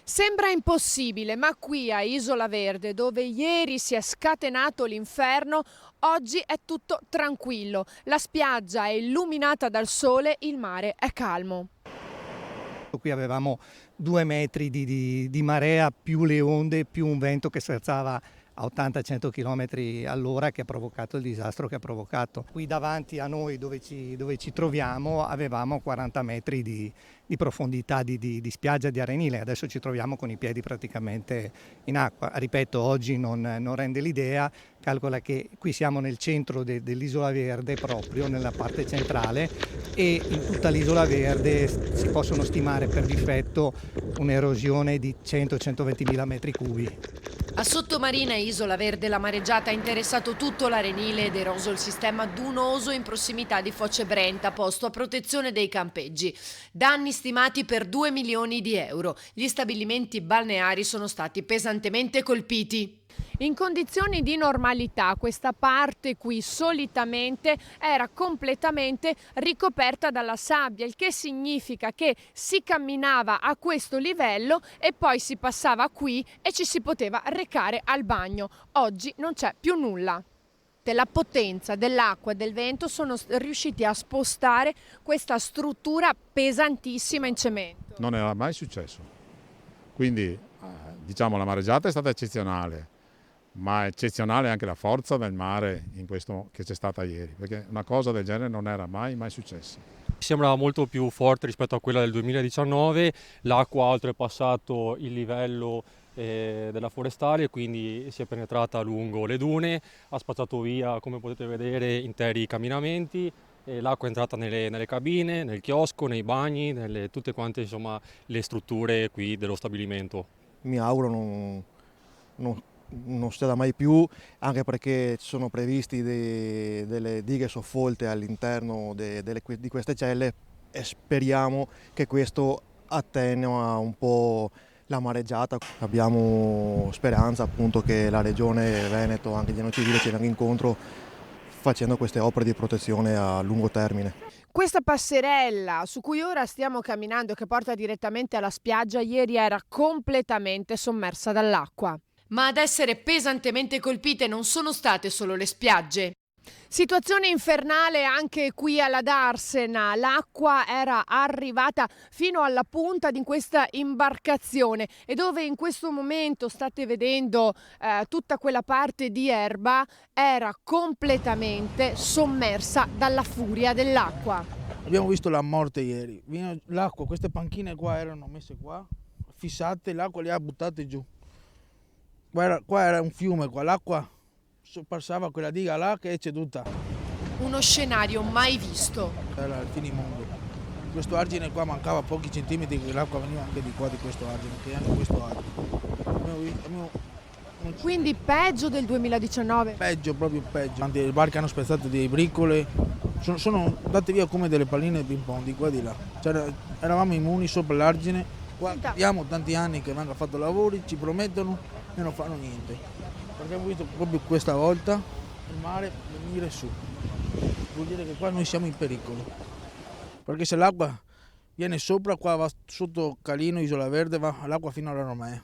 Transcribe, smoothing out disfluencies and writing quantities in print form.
Sembra impossibile, ma qui a Isola Verde, dove ieri si è scatenato l'inferno, oggi è tutto tranquillo. La spiaggia è illuminata dal sole, il mare è calmo. Qui avevamo 2 metri di marea, più le onde, più un vento che scherzava a 80-100 km all'ora, che ha provocato il disastro che ha provocato. Qui davanti a noi dove ci troviamo avevamo 40 metri di profondità di spiaggia di arenile, adesso ci troviamo con i piedi praticamente in acqua. Ripeto, oggi non rende l'idea, calcola che qui siamo nel centro dell'Isola Verde, proprio nella parte centrale, e in tutta l'Isola Verde si possono stimare per difetto un'erosione di 100-120 mila metri cubi. A Sottomarina e Isola Verde la mareggiata ha interessato tutto l'arenile ed eroso il sistema dunoso in prossimità di Foce Brenta, posto a protezione dei campeggi. Danni stimati per 2 milioni di euro. Gli stabilimenti balneari sono stati pesantemente colpiti. In condizioni di normalità questa parte qui solitamente era completamente ricoperta dalla sabbia, il che significa che si camminava a questo livello e poi si passava qui e ci si poteva recare al bagno. Oggi non c'è più nulla. La potenza dell'acqua e del vento sono riusciti a spostare questa struttura pesantissima in cemento. Non era mai successo, quindi diciamo la mareggiata è stata eccezionale, ma è eccezionale anche la forza del mare che c'è stata ieri, perché una cosa del genere non era mai successa. Sembrava molto più forte rispetto a quella del 2019, l'acqua ha oltrepassato il livello della forestale e quindi si è penetrata lungo le dune, ha spazzato via, come potete vedere, interi camminamenti, l'acqua è entrata nelle cabine, nel chiosco, nei bagni, tutte quante insomma, le strutture qui dello stabilimento. Mi auguro non succeda mai più, anche perché ci sono previsti delle dighe soffolte all'interno di queste celle e speriamo che questo attenua un po' la mareggiata. Abbiamo speranza appunto che la Regione Veneto, anche gli enti civili, ci venga incontro facendo queste opere di protezione a lungo termine. Questa passerella su cui ora stiamo camminando, che porta direttamente alla spiaggia, ieri era completamente sommersa dall'acqua. Ma ad essere pesantemente colpite non sono state solo le spiagge. Situazione infernale anche qui alla Darsena, l'acqua era arrivata fino alla punta di questa imbarcazione e dove in questo momento state vedendo tutta quella parte di erba era completamente sommersa dalla furia dell'acqua. Abbiamo visto la morte ieri, l'acqua, queste panchine qua erano messe qua, fissate, l'acqua le ha buttate giù. Qua era un fiume, qua l'acqua passava quella diga là che è ceduta. Uno scenario mai visto. Era il finimondo. Questo argine qua mancava pochi centimetri, che l'acqua veniva anche di qua di questo argine, che è anche questo argine. Quindi peggio del 2019? Peggio, proprio peggio. Le barche hanno spezzato dei bricole, sono andate via come delle palline di ping pong di qua e di là. Eravamo immuni sopra l'argine, qua abbiamo tanti anni che vengono fatti lavori, ci promettono e non fanno niente. Perché abbiamo visto proprio questa volta il mare venire su. Vuol dire che qua noi siamo in pericolo. Perché se l'acqua viene sopra, qua va sotto Calino, Isola Verde, va l'acqua fino alla Romea.